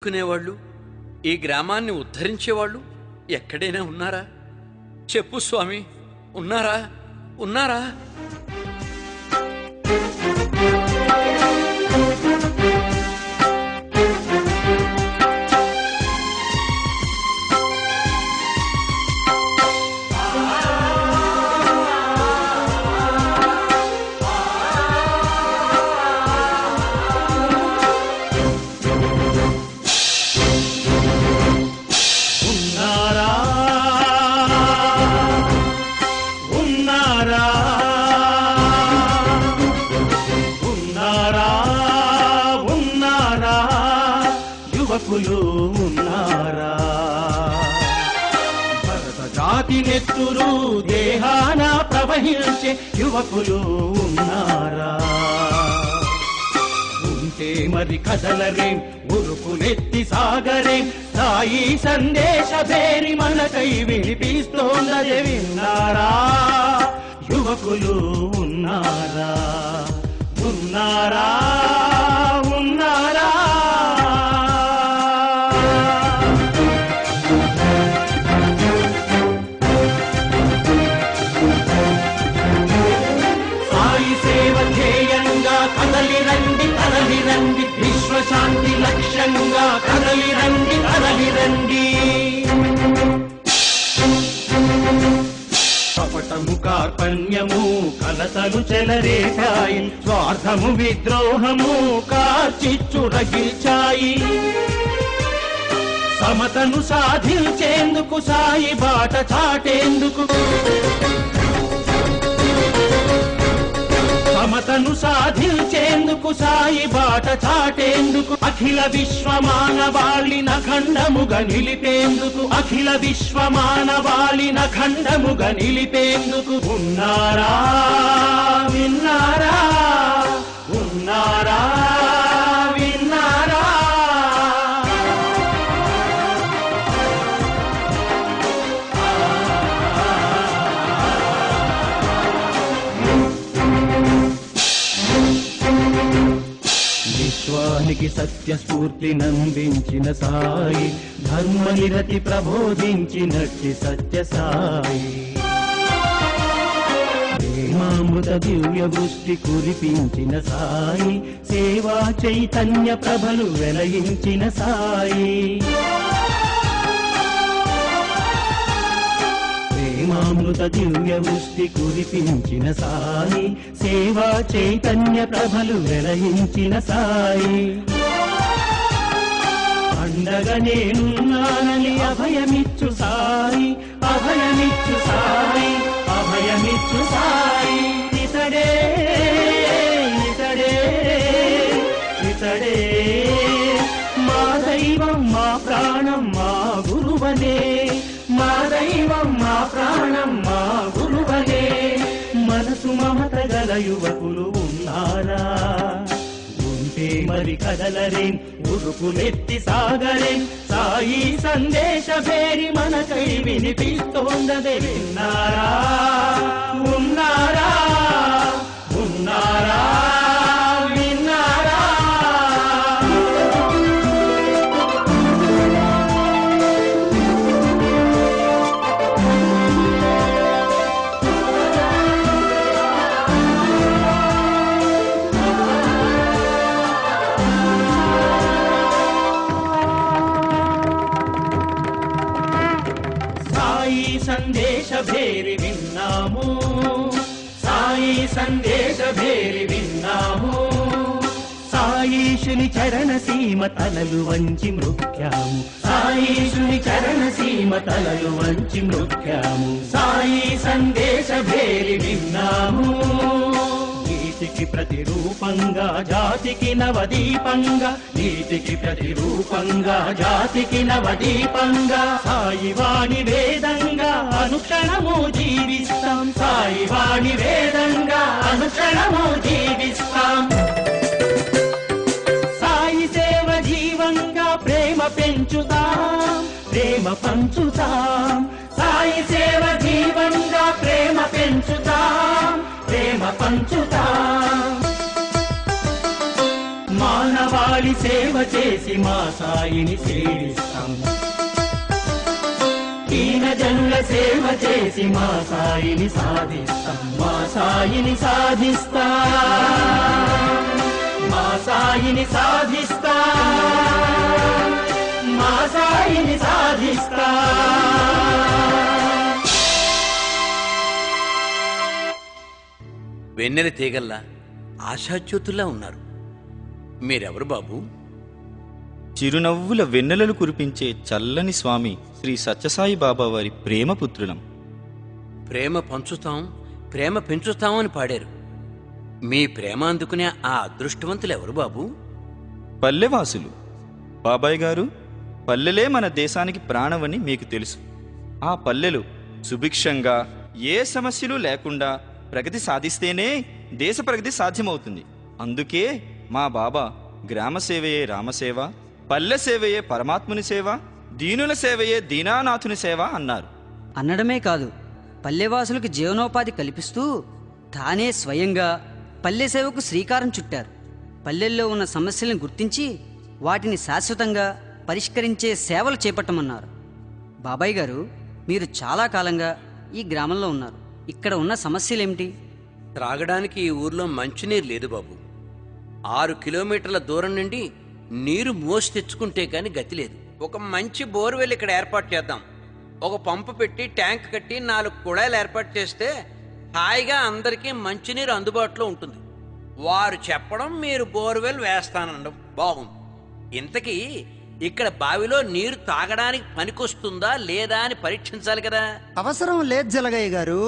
కునేవాళ్ళు ఈ గ్రామాన్ని ఉద్ధరించేవాళ్ళు ఎక్కడైనా ఉన్నారా? చెప్పు స్వామి, ఉన్నారా? ఉన్నారా? భరత జాతి నెత్తురు దేహాన ప్రవహించే యువకులు ఉన్నారా? ఉంటే మరి కదలరే, ఉరుకులెత్తి సాగరే, సాయి సందేశ భేరి మనకై వినిపిస్తోందదే విన్నారా? యువకులు ఉన్నారా? ఉన్నారా? ఉన్నారా? కదలిరండి, విశ్వశాంతి లక్ష్యంగా కదలిరండి, కదలిరండి. కపటము కార్పణ్యము కలతలు చెలరేపాయి, స్వార్థము విద్రోహము కార్చిచ్చు రగిల్చాయి. సమతను సాధించేందుకు సాయి బాట చాటేందుకు, సమతను సాధించేందుకు సాయి బాట చాటేందుకు, అఖిల విశ్వ మానవాళిన ఖండముగా నిలిపేందుకు, అఖిల విశ్వ మానవాళిన ఖండముగా నిలిపేందుకు ఉన్నారా? విన్నారా? ఉన్నారా? విన్నారా? విశ్వానికి సత్య స్ఫూర్తి నందించిన సాయి, ధర్మ నిరతి ప్రబోధించినట్టి సత్య సాయి, ప్రేమామృత దివ్య వృష్టి కురిపించిన సాయి, సేవా చైతన్య ప్రభలు వెలయించిన సాయి, ప్రేమామృత దివ్య వృష్టి కురిపించిన సాయి, సేవా చైతన్య ప్రభలు వెలయించిన సాయి, అండగా నేనున్నానని అభయమిచ్చు సాయి, అభయమిచ్చు సాయి, అభయమిచ్చు సాయి. ఇతడే ఇతడే ఇతడే మా దైవం, మా ప్రాణం, మా గురువనే, మా దైవం, మా ప్రాణం, మా గురువనే. మనసు మమత గల యువకులు ఉన్నారా? ఉంటే మరి కదలరే, ఉరుకులెత్తి సాగరే, సాయి సందేశ భేరి మనకై వినిపిస్తోందదే విన్నారా? ఉన్నారా? ఉన్నారా? విన్నారా? సందేశ భేరి విన్నాము, సాయి సందేశ భేరి విన్నాము, సాయీశుని చరణ సీమ తలలు వంచి మృక్యాము, సాయీశుని చరణ సీమ తలలు వంచి మృక్యాము, సాయి సందేశ భేరి విన్నాము. నీతికి ప్రతిరూపంగా జాతికి నవదీపంగా, నీతికి ప్రతిరూపంగా జాతికి నవదీపంగా, సాయి వాణి వేదంగా అనుక్షణము జీవిస్తాం, సాయి వాణి వేదంగా అనుక్షణము జీవిస్తాం. సాయి సేవ జీవంగా ప్రేమ పెంచుతాం, ప్రేమ పంచుతాం, సాయి సేవ జీవంగా ప్రేమ పెంచుతాం, ప్రేమ పంచుతాం. మానవాళి దీనావళి సేవ చేసి మా సాయిని సేవిస్తాం. దీన జనుల సేవ చేసి మా సాయిని సాధిస్తాం. మా సాయిని సాధిస్తాం. మా సాయిని సాధిస్తాం. మా సాయిని సాధిస్తాం. వెన్నెల తీగల్లా ఆశాజ్యోతుల్లా ఉన్నారు. మీరెవరు బాబు? చిరునవ్వుల వెన్నెలలు కురిపించే చల్లని స్వామి శ్రీ సత్యసాయి బాబా వారి ప్రేమపుత్రులం. ప్రేమ పంచుతాం, ప్రేమ పెంచుతాం అని పాడారు. మీ ప్రేమ అందుకునే ఆ అదృష్టవంతులు ఎవరు బాబు? పల్లెవాసులు. బాబాయ్ గారు, పల్లెలే మన దేశానికి ప్రాణమని మీకు తెలుసు. ఆ పల్లెలు సుభిక్షంగా ఏ సమస్యలు లేకుండా ప్రగతి సాధిస్తేనే దేశ ప్రగతి సాధ్యమవుతుంది. అందుకే మా బాబా గ్రామ సేవయే రామసేవ, పల్లె సేవయే పరమాత్ముని సేవ, దీనుల సేవయే దీనానాథుని సేవ అన్నారు. అనడమే కాదు, పల్లెవాసులకు జీవనోపాధి కల్పిస్తూ తానే స్వయంగా పల్లె సేవకు శ్రీకారం చుట్టారు. పల్లెల్లో ఉన్న సమస్యలను గుర్తించి వాటిని శాశ్వతంగా పరిష్కరించే సేవలు చేపట్టమన్నారు. బాబాయ్ గారు, మీరు చాలా కాలంగా ఈ గ్రామంలో ఉన్నారు. ఇక్కడ ఉన్న సమస్యలేమిటి? త్రాగడానికి ఈ ఊర్లో మంచినీరు లేదు బాబు. 6 కిలోమీటర్ల దూరం నుండి నీరు మోసి తెచ్చుకుంటే కానీ గతి లేదు. ఒక మంచి బోర్వెల్ ఇక్కడ ఏర్పాటు చేద్దాం. ఒక పంపు పెట్టి ట్యాంక్ కట్టి 4 కుళాయిలు ఏర్పాటు చేస్తే హాయిగా అందరికీ మంచినీరు అందుబాటులో ఉంటుంది. వారు చెప్పడం, మీరు బోర్వెల్ వేస్తానడం బాగుంది. ఇంతకీ ఇక్కడ బావిలో నీరు తాగడానికి పనికొస్తుందా లేదా అని పరీక్షించాలి కదా. అవసరం లేదు జలగయ్య గారు,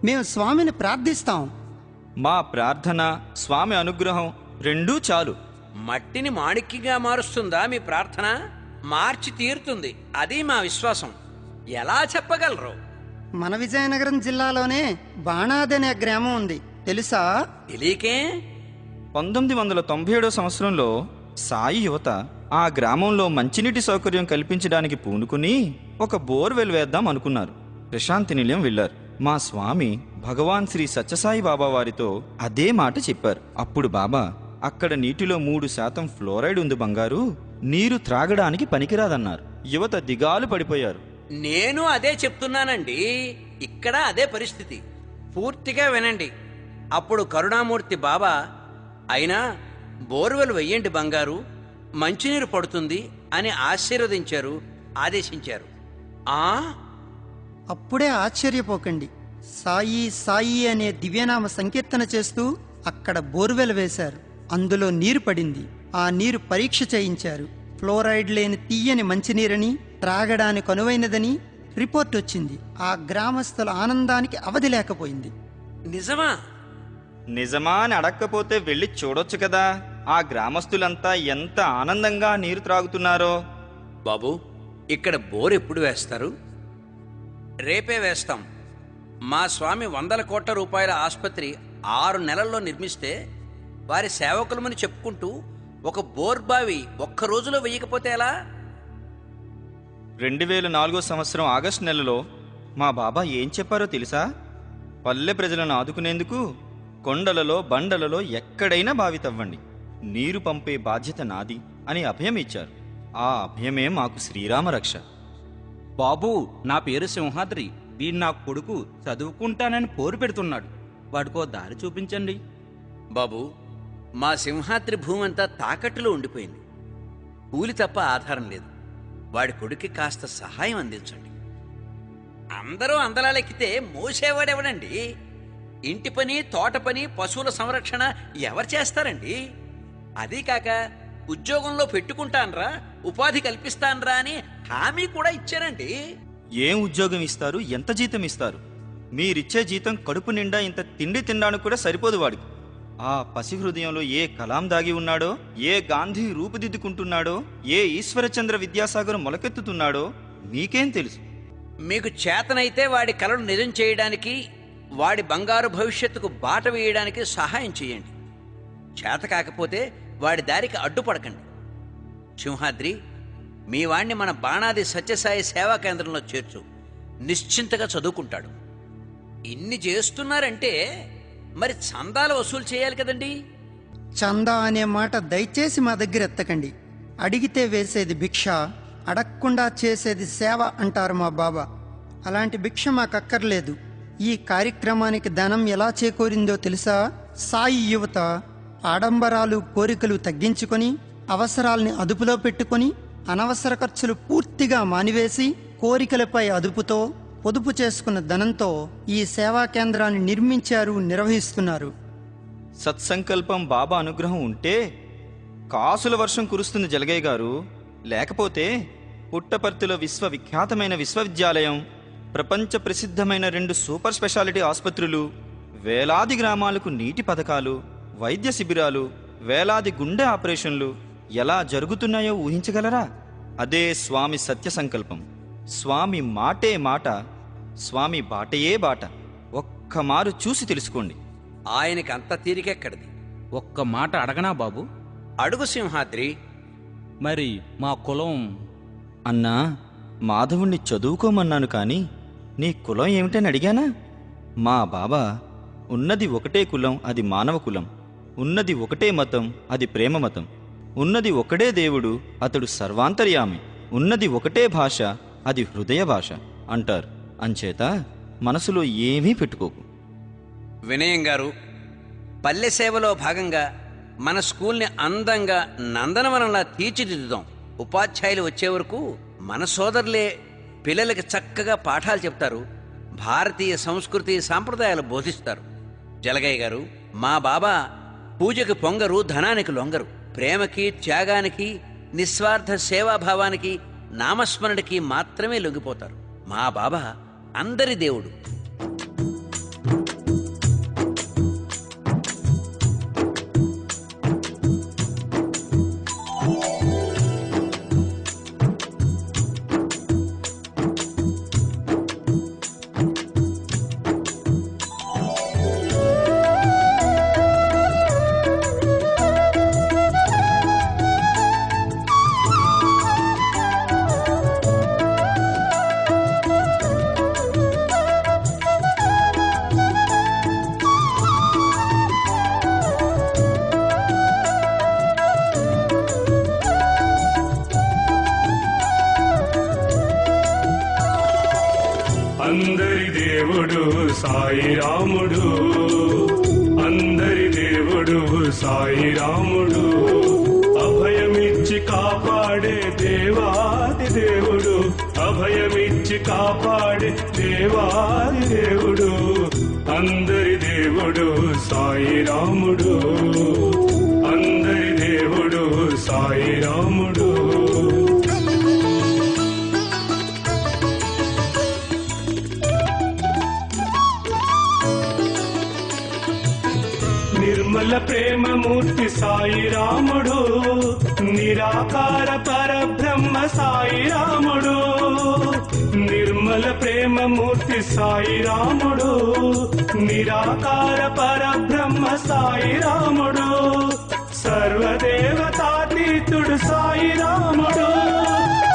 మేము స్వామిని ప్రార్థిస్తాం. మా ప్రార్థన, స్వామి అనుగ్రహం రెండూ చాలు. మట్టిని మాణిక్యంగా మారుస్తుందా మీ ప్రార్థన? మార్చి తీరుతుంది, అది మా విశ్వాసం. ఎలా చెప్పగలరు? మన విజయనగరం జిల్లాలోనే బాణాది అనే గ్రామం ఉంది, తెలుసా? తెలియకే. 1997 సంవత్సరంలో సాయి యువత ఆ గ్రామంలో మంచినీటి సౌకర్యం కల్పించడానికి పూనుకుని ఒక బోర్వెల్ వేద్దాం అనుకున్నారు. ప్రశాంతి నిలయం వెళ్లారు. మా స్వామి భగవాన్ శ్రీ సత్యసాయి బాబా వారితో అదే మాట చెప్పారు. అప్పుడు బాబా, అక్కడ నీటిలో 3% ఫ్లోరైడ్ ఉంది బంగారు, నీరు త్రాగడానికి పనికిరాదన్నారు. యువత దిగాలు పడిపోయారు. నేను అదే చెప్తున్నానండి, ఇక్కడ అదే పరిస్థితి. పూర్తిగా వినండి. అప్పుడు కరుణామూర్తి బాబా, అయినా బోర్వెల్ వెయ్యండి బంగారు, మంచినీరు పడుతుంది అని ఆశీర్వదించారు, ఆదేశించారు. అప్పుడే ఆశ్చర్యపోకండి. సాయి సాయి అనే దివ్యనామ సంకీర్తన చేస్తూ అక్కడ బోర్వెల్ వేశారు. అందులో నీరు పడింది. ఆ నీరు పరీక్ష చేయించారు. ఫ్లోరైడ్ లేని తీయని మంచినీరని, త్రాగడానికి అనువైనదని రిపోర్ట్ వచ్చింది. ఆ గ్రామస్తుల ఆనందానికి అవధి లేకపోయింది. నిజమా? నిజమా అని అడక్కపోతే వెళ్ళి చూడొచ్చు కదా. ఆ గ్రామస్తులంతా ఎంత ఆనందంగా నీరు త్రాగుతున్నారో. బాబు, ఇక్కడ బోర్ ఎప్పుడు వేస్తారు? రేపే వేస్తాం. మా స్వామి 100 కోట్ల రూపాయల ఆసుపత్రి 6 నెలల్లో నిర్మిస్తే వారి సేవకులమని చెప్పుకుంటూ ఒక బోర్ బావి ఒక్క రోజులో వేయకపోతే ఎలా? 2004 సంవత్సరం ఆగస్టు నెలలో మా బాబా ఏం చెప్పారో తెలుసా? పల్లె ప్రజలను ఆదుకునేందుకు కొండలలో, బండలలో ఎక్కడైనా బావి తవ్వండి, నీరు పంపే బాధ్యత నాది అని అభయం ఇచ్చారు. ఆ అభయమే మాకు శ్రీరామ రక్ష. బాబు, నా పేరు సింహాద్రి. వీడు నా కొడుకు చదువుకుంటానని పోరు పెడుతున్నాడు. వాడికో దారి చూపించండి. బాబు, మా సింహాద్రి భూమి అంతా తాకట్టులో ఉండిపోయింది. కూలి తప్ప ఆధారం లేదు. వాడి కొడుక్కి కాస్త సహాయం అందించండి. అందరూ అందలాలెక్కితే మోసేవాడెవడండి? ఇంటి పని, తోట పని, పశువుల సంరక్షణ ఎవరు చేస్తారండి? అదీ కాక ఉద్యోగంలో పెట్టుకుంటాన్రా, ఉపాధి కల్పిస్తాన్రా అని హామీ కూడా ఇచ్చారండి. ఏం ఉద్యోగం ఇస్తారు? ఎంత జీతం ఇస్తారు? మీరిచ్చే జీతం కడుపు నిండా ఇంత తిండి తినడానికి కూడా సరిపోదు వాడికి. ఆ పసి హృదయంలో ఏ కలాం దాగి ఉన్నాడో, ఏ గాంధీ రూపుదిద్దుకుంటున్నాడో, ఏ ఈశ్వరచంద్ర విద్యాసాగర్ మొలకెత్తుతున్నాడో మీకేం తెలుసు? మీకు చేతనైతే వాడి కలను నిజం చేయడానికి, వాడి బంగారు భవిష్యత్తుకు బాట వేయడానికి సహాయం చేయండి. చేత కాకపోతే వాడి దారికి అడ్డుపడకండి. సింహాద్రి, మీ వాణ్ణి మన బాణాది సత్యసాయి సేవా కేంద్రంలో చేర్చు. నిశ్చింతగా చదువుకుంటాడు. ఇన్ని చేస్తున్నారంటే మరి చందాలు వసూలు చేయాలి కదండి. చందా అనే మాట దయచేసి మా దగ్గర ఎత్తకండి. అడిగితే వేసేది భిక్ష, అడగకుండా చేసేది సేవ అంటారు మా బాబా. అలాంటి భిక్ష మాకక్కర్లేదు. ఈ కార్యక్రమానికి ధనం ఎలా చేకూరిందో తెలుసా? సాయి యువత ఆడంబరాలు కోరికలు తగ్గించుకొని అవసరాల్ని అదుపులో పెట్టుకొని అనవసర ఖర్చులు పూర్తిగా మానివేసి కోరికలపై అదుపుతో పొదుపు చేసుకున్న ధనంతో ఈ సేవా కేంద్రాన్ని నిర్మించారు, నిర్వహిస్తున్నారు. సత్సంకల్పం బాబా అనుగ్రహం ఉంటే కాసుల వర్షం కురుస్తుంది జలగయ్య గారు. లేకపోతే పుట్టపర్తిలో విశ్వవిఖ్యాతమైన విశ్వవిద్యాలయం, ప్రపంచ ప్రసిద్ధమైన 2 సూపర్ స్పెషాలిటీ ఆసుపత్రులు, వేలాది గ్రామాలకు నీటి పథకాలు, వైద్య శిబిరాలు, వేలాది గుండె ఆపరేషన్లు ఎలా జరుగుతున్నాయో ఊహించగలరా? అదే స్వామి సత్య సంకల్పం. స్వామి మాటే మాట, స్వామి బాటయే బాట. ఒక్కమారు చూసి తెలుసుకోండి. ఆయనకి అంత తీరికెక్కడిది? ఒక్క మాట అడగనా బాబు? అడుగు సింహాద్రి. మరి మా కులం అన్నా, మాధవుణ్ణి చదువుకోమన్నాను కానీ నీ కులం ఏమిటని అడిగానా? మా బాబా ఉన్నది ఒకటే కులం, అది మానవ కులం. ఉన్నది ఒకటే మతం, అది ప్రేమ మతం. ఉన్నది ఒకడే దేవుడు, అతడు సర్వాంతర్యామి. ఉన్నది ఒకటే భాష, అది హృదయ భాష అంటారు. అంచేత మనసులో ఏమీ పెట్టుకోకు. వినయం గారు, పల్లె సేవలో భాగంగా మన స్కూల్ని అందంగా నందనవనంలా తీర్చిదిద్దుదాం. ఉపాధ్యాయులు వచ్చే వరకు మన సోదరులే పిల్లలకి చక్కగా పాఠాలు చెప్తారు, భారతీయ సంస్కృతి సాంప్రదాయాలు బోధిస్తారు. జలగయ్య గారు, మా బాబా పూజకి పొంగరు, ధనానికి లొంగరు. ప్రేమకి, త్యాగానికి, నిస్వార్థ సేవాభావానికి, నామస్మరణకి మాత్రమే లొంగిపోతారు. మా బాబా అందరి దేవుడు. అందరి దేవుడు సాయి రాముడు, అందరి దేవుడు సాయి రాముడు, అభయమిచ్చి కాపాడే దేవాది దేవుడు, అభయమిచ్చి కాపాడే దేవాది దేవుడు, అందరి దేవుడు సాయి రాముడు, అందరి దేవుడు సాయి రాముడు. నిర్మల ప్రేమమూర్తి సాయి రాముడు, నిరాకార పరబ్రహ్మ సాయి రాముడు, నిర్మల ప్రేమమూర్తి సాయి రాముడు, నిరాకార పరబ్రహ్మ సాయి రాముడు, సర్వదేవతాతీతుడు సాయి రాముడు,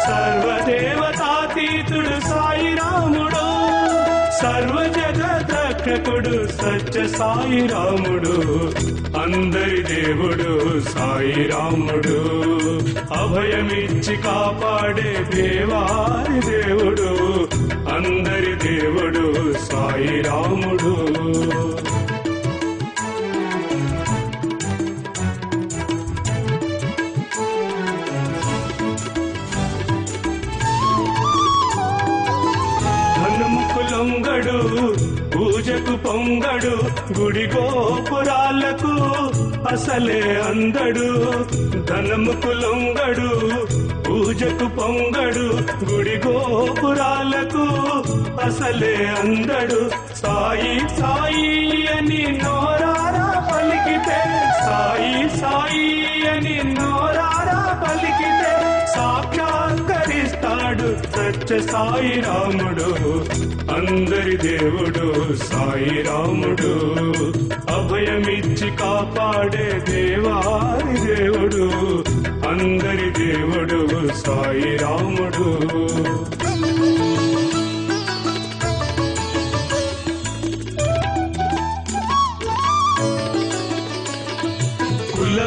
సర్వదేవతాతీతుడు సాయి రాముడు, సర్వజగద్రక్షకుడు సత్య సాయి రాముడు, అందరి దేవుడు సాయి రాముడు, అభయమిచ్చి కాపాడే దేవారి దేవుడు, అందరి దేవుడు సాయి రాముడు. లొంగడు పూజకు పొంగడు, గుడి గోపురాలకు అసలే అందడు, ధనముకు లొంగడు పూజకు పొంగడు, గుడి గోపురాలకు అసలే అందడు, సాయి సాయి అని నోరారా పలికితే, సాయి సాయి అని నోరారా పలికితే సాక్షాత్కరిస్తాడు సత్య సాయి రాముడు, అందరి దేవుడు సాయి రాముడు, అభయమిచ్చి కాపాడే దేవారి దేవుడు, అందరి దేవుడు సాయి రాముడు. కుల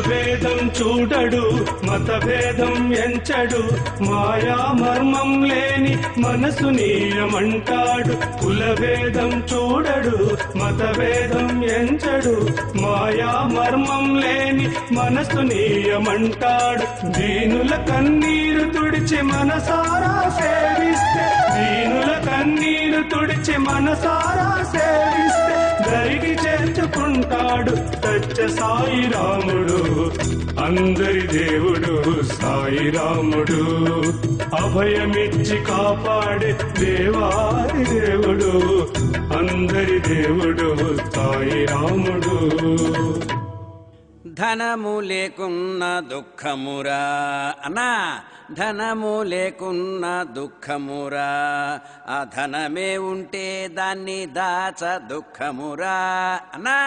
చూడడు మతభేదం ఎంచడు మాయా మర్మం లేని మనసు నీయమంటాడు కులభేదం చూడడు మతభేదం ఎంచడు మాయా మర్మం లేని మనసు నీయమంటాడు దీనుల కన్నీరు తుడిచి మనసారా సేవిస్తే దీనుల కన్నీరు తుడిచి మనసారా సేవిస్తే దరికి చేర్చుకుంటాడు సత్య సాయి రాముడు అందరి దేవుడు సాయి రాముడు అభయమిచ్చి కాపాడే దేవారి దేవుడు అందరి దేవుడు సాయి రాముడు ధనము లేకున్న దుఃఖమురా అన్నా ధనము లేకున్న దుఃఖమురా ఆ ధనమే ఉంటే దాన్ని దాచ దుఃఖమురా అన్నా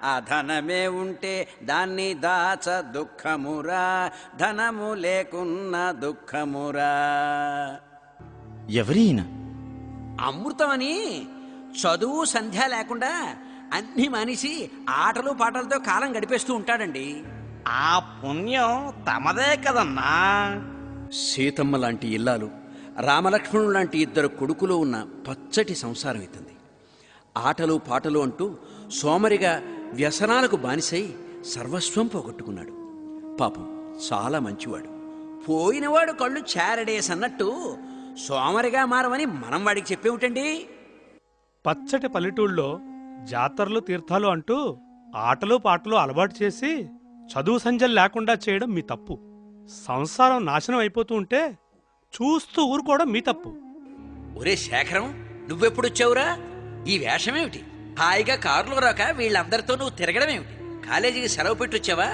ఆ ధనమే ఉంటే దాన్ని దాచ దుఃఖమురా ధనము లేకున్న దుఃఖమురా. ఎవరైనా అమృతమని చదువు సంధ్య లేకుండా అన్ని మనిషి ఆటలు పాటలతో కాలం గడిపేస్తూ ఉంటాడండి. ఆ పుణ్యం తమదే కదన్నా. సీతమ్మ లాంటి ఇల్లాలు రామలక్ష్మణుడు లాంటి ఇద్దరు కొడుకులు ఉన్న పచ్చటి సంసారం అవుతుంది. ఆటలు పాటలు అంటూ సోమరిగా వ్యసనాలకు బానిసై సర్వస్వం పోగొట్టుకున్నాడు. పాపం చాలా మంచివాడు. పోయినవాడు కళ్ళు చారడేసన్నట్టు సోమరిగా మారమని మనం వాడికి చెప్పేమిటండి. పచ్చటి పల్లెటూళ్ళలో జాతరలు తీర్థాలు అంటూ ఆటలు పాటలు అలవాటు చేసి చదువు సంజలు లేకుండా చేయడం మీ తప్పు. సంసారం నాశనం అయిపోతూ ఉంటే చూస్తూ ఊరుకోవడం మీ తప్పు. ఒరే శేఖరం, నువ్వెప్పుడొచ్చావురా? ఈ వేషమేమిటి? హాయిగా కారులో రాక వీళ్ళందరితో నువ్వు తిరగడమేమిటి? కాలేజీకి సెలవు పెట్టి వచ్చావా?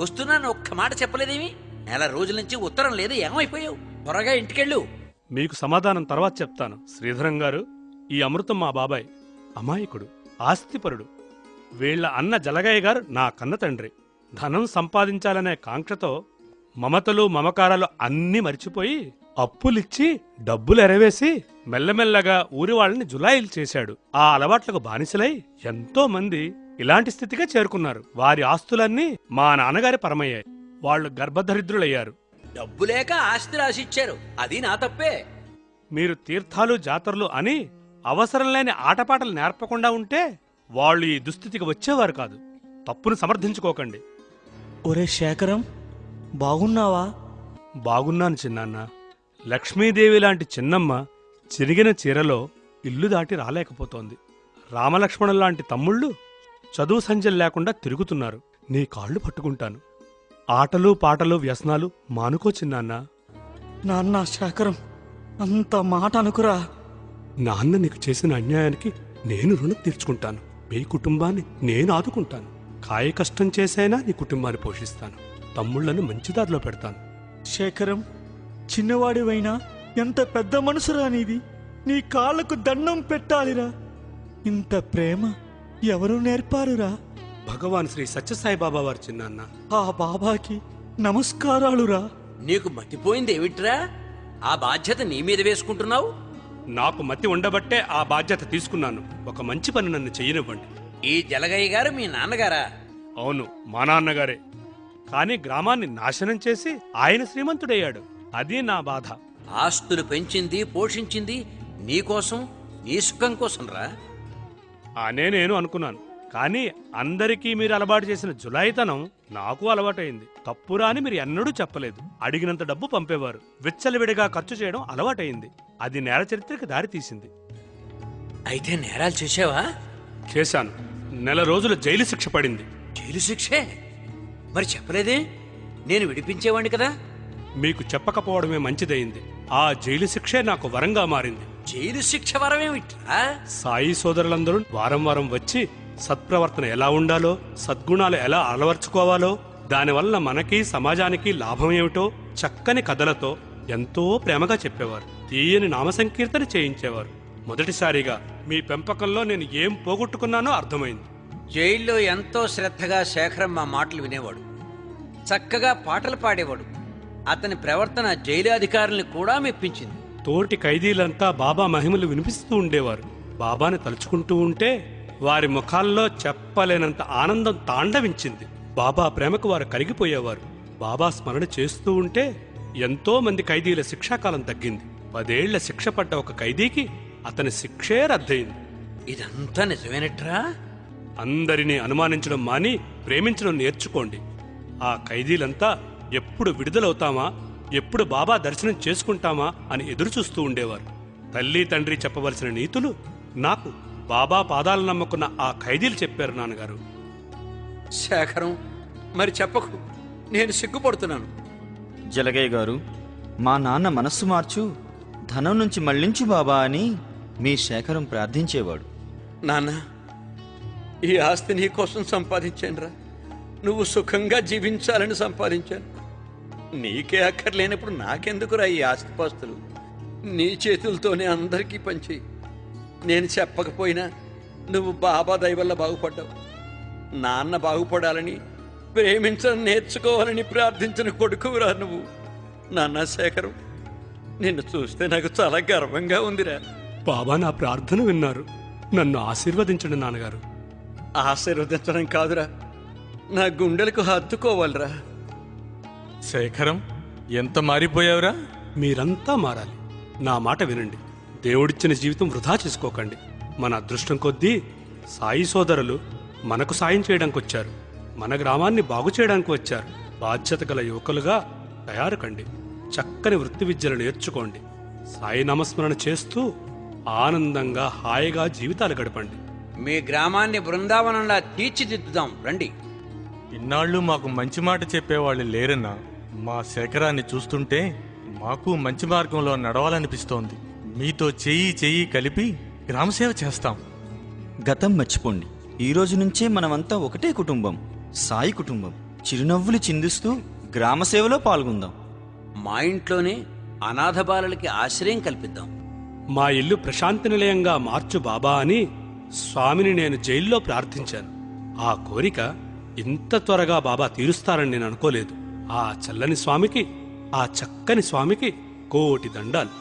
వస్తున్నాను ఒక్క మాట చెప్పలేదేమి? నెల రోజుల నుంచి ఉత్తరం లేదు, ఏమైపోయావు? త్వరగా ఇంటికెళ్ళు. మీకు సమాధానం తర్వాత చెప్తాను. శ్రీధరం గారు, ఈ అమృతం మా బాబాయ్, అమాయకుడు, ఆస్తిపరుడు. వీళ్ల అన్న జలగయ్య గారు నా కన్న తండ్రి. ధనం సంపాదించాలనే కాంక్షతో మమతలు మమకారాలు అన్నీ మరిచిపోయి అప్పులిచ్చి డబ్బులు ఎరవేసి మెల్లమెల్లగా ఊరి వాళ్ళని జులాయిలు చేశాడు. ఆ అలవాట్లకు బానిసలై ఎంతో మంది ఇలాంటి స్థితిగా చేరుకున్నారు. వారి ఆస్తులన్నీ మా నాన్నగారి పరమయ్యాయి. వాళ్లు గర్భదరిద్రులయ్యారు. డబ్బు లేక ఆస్తి రాసిచ్చారు, అది నా తప్పే. మీరు తీర్థాలు జాతరలు అని అవసరం లేని ఆటపాటలు నేర్పకుండా ఉంటే వాళ్ళు ఈ దుస్థితికి వచ్చేవారు కాదు. తప్పును సమర్థించుకోకండి. ఒరే శేఖరం, బాగున్నావా? బాగున్నాను చిన్నాన్న. లక్ష్మీదేవి లాంటి చిన్నమ్మ చిరిగిన చీరలో ఇల్లు దాటి రాలేకపోతోంది. రామలక్ష్మణుల లాంటి తమ్ముళ్ళు చదువు సంజలు లేకుండా తిరుగుతున్నారు. నీ కాళ్ళు పట్టుకుంటాను. ఆటలు పాటలు వ్యసనాలు మానుకో చిన్నాన్నా. నాన్న శేఖరం, అంత మాట అనుకురా. నాన్న నీకు చేసిన అన్యాయానికి నేను రుణం తీర్చుకుంటాను. మీ కుటుంబాన్ని నేను ఆదుకుంటాను. కాయ కష్టం చేసైనా నీ కుటుంబాన్ని పోషిస్తాను. తమ్ముళ్లను మంచి దారిలో పెడతాను. శేఖరం, చిన్నవాడివైనా ఎంత పెద్ద మనసురా నీది. నీ కాళ్లకు దండం పెట్టాలిరా. ఇంత ప్రేమ ఎవరు నేర్పారురా? భగవాన్ శ్రీ సత్యసాయిబాబా వారు చిన్నాన్న. ఆ బాబాకి నమస్కారాలురా. నీకు మతిపోయింది ఏమిట్రా? ఆ బాధ్యత నీ మీద వేసుకుంటున్నావు. నాకు మతి ఉండబట్టే ఆ బాధ్యత తీసుకున్నాను. ఒక మంచి పని నన్ను చెయ్యనివ్వండి. ఈ జలగయ్య గారు మీ నాన్నగారా? అవును, మా నాన్నగారే. కాని గ్రామాన్ని నాశనం చేసి ఆయన శ్రీమంతుడయ్యాడు. అది నా బాధ. ఆస్తులు పెంచింది పోషించింది నీకోసం, నీ సుఖం కోసం రా. అనే నేను అనుకున్నాను. కానీ అందరికీ మీరు అలవాటు చేసిన జులాయితనం నాకు అలవాటైంది. తప్పురా అని మీరు ఎన్నడూ చెప్పలేదు. అడిగినంత డబ్బు పంపేవారు. విచ్చలవిడిగా ఖర్చు చేయడం అలవాటైంది. అది నేర చరిత్రకి దారి తీసింది. అయితే నేరాలు చేసావా? చేశాను. నెల రోజులు జైలు శిక్ష పడింది. జైలు శిక్షే? మరి చెప్పలేదే? నేను విడిపించేవాణ్ణి కదా. మీకు చెప్పకపోవడమే మంచిదయింది. ఆ జైలు శిక్షే నాకు వరంగా మారింది. జైలు శిక్ష వరమేమిట్రా? సాయి సోదరులందరూ వారం వారం వచ్చి సత్ప్రవర్తన ఎలా ఉండాలో, సద్గుణాలు ఎలా అలవర్చుకోవాలో, దానివల్ల మనకి సమాజానికి లాభం ఏమిటో చక్కని కథలతో ఎంతో ప్రేమగా చెప్పేవారు. తీయని నామ సంకీర్తన చేయించేవారు. మొదటిసారిగా మీ పెంపకంలో నేను ఏం పోగొట్టుకున్నానో అర్థమైంది. జైల్లో ఎంతో శ్రద్ధగా శేఖరం మా మాటలు వినేవాడు. చక్కగా పాటలు పాడేవాడు. అతని ప్రవర్తన జైలు అధికారుల్ని కూడా మెప్పించింది. తోటి ఖైదీలంతా బాబా మహిమలు వినిపిస్తూ ఉండేవారు. బాబాని తలుచుకుంటూ ఉంటే వారి ముఖాల్లో చెప్పలేనంత ఆనందం తాండవించింది. బాబా ప్రేమకు వారు కరిగిపోయేవారు. బాబా స్మరణ చేస్తూ ఉంటే ఎంతో మంది ఖైదీల శిక్షాకాలం తగ్గింది. 10 ఏళ్ల శిక్ష పడ్డ ఒక ఖైదీకి అతని శిక్షే రద్దయింది. ఇదంతా నిజమేనట్రా? అందరినీ అనుమానించడం మాని ప్రేమించడం నేర్చుకోండి. ఆ ఖైదీలంతా ఎప్పుడు విడుదలవుతామా, ఎప్పుడు బాబా దర్శనం చేసుకుంటామా అని ఎదురుచూస్తూ ఉండేవారు. తల్లి తండ్రి చెప్పవలసిన నీతులు నాకు బాబా పాదాలు నమ్ముకున్న ఆ ఖైదీలు చెప్పారు నాన్నగారు. శేఖరం, మరి చెప్పకు, నేను సిగ్గుపడుతున్నాను. జలగయ్య గారు, మా నాన్న మనస్సు మార్చు, ధనం నుంచి మళ్లించు బాబా అని మీ శేఖరం ప్రార్థించేవాడు. నాన్న, ఈ ఆస్తి నీ కోసం సంపాదించానురా. నువ్వు సుఖంగా జీవించాలని సంపాదించాను. నీకే అక్కర్లేనప్పుడు నాకెందుకురా ఈ ఆస్తిపాస్తులు? నీ చేతులతోనే అందరికీ పంచి, నేను చెప్పకపోయినా నువ్వు బాబా దయ వల్ల బాగుపడ్డావు. నాన్న బాగుపడాలని, ప్రేమించడం నేర్చుకోవాలని ప్రార్థించిన కొడుకురా నువ్వు. నాన్న శేఖరం, నిన్ను చూస్తే నాకు చాలా గర్వంగా ఉందిరా. బాబా నా ప్రార్థన విన్నారు. నన్ను ఆశీర్వదించండి నాన్నగారు. ఆశీర్వదించడం కాదురా, నా గుండెలకు హత్తుకోవాలిరా. శేఖరం, ఎంత మారిపోయావురా? మీరంతా మారాలి. నా మాట వినండి. దేవుడిచ్చిన జీవితం వృధా చేసుకోకండి. మన అదృష్టం కొద్దీ సాయి సోదరులు మనకు సాయం చేయడానికి వచ్చారు. మన గ్రామాన్ని బాగు చేయడానికి వచ్చారు. బాధ్యత గల యువకులుగా తయారు కండి. చక్కని వృత్తి విద్యలు నేర్చుకోండి. సాయి నామస్మరణ చేస్తూ ఆనందంగా హాయిగా జీవితాలు గడపండి. మీ గ్రామాన్ని బృందావనంలా తీర్చిదిద్దుదాం రండి. ఇన్నాళ్ళు మాకు మంచి మాట చెప్పేవాళ్ళు లేరన్నా. మా శేఖరాన్ని చూస్తుంటే మాకు మంచి మార్గంలో నడవాలనిపిస్తోంది. మీతో చెయ్యి కలిపి గ్రామసేవ చేస్తాం. గతం మర్చిపోండి. ఈ రోజు నుంచే మనమంతా ఒకటే కుటుంబం, సాయి కుటుంబం. చిరునవ్వులు చిందిస్తూ గ్రామసేవలో పాల్గొందాం. మా ఇంట్లోనే అనాథ బాలలకి ఆశ్రయం కల్పిద్దాం. మా ఇల్లు ప్రశాంతి నిలయంగా మార్చు బాబా అని స్వామిని నేను జైల్లో ప్రార్థించాను. ఆ కోరిక ఇంత త్వరగా బాబా తీరుస్తారని నేను అనుకోలేదు. ఆ చల్లని స్వామికి, ఆ చక్కని స్వామికి కోటి దండాలు.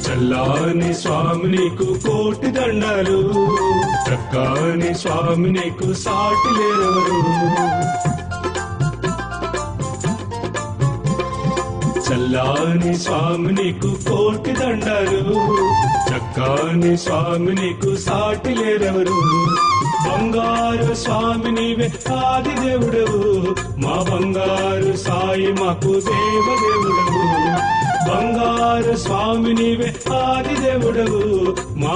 చల్లాని స్వామి నీకు కోటి దండాలు, చక్కాని స్వామి నీకు సాటి లేరెవరు. చల్లాని స్వామి నీకు కోటి దండాలు, చక్కాని స్వామి నీకు సాటి లేరెవరు. బంగారు స్వామి నీవే ఆది దేవుడవు, మా బంగారు సాయి మాకు దేవదేవుడవు. బంగారు స్వామి నీవే ఆది దేవుడవు, మా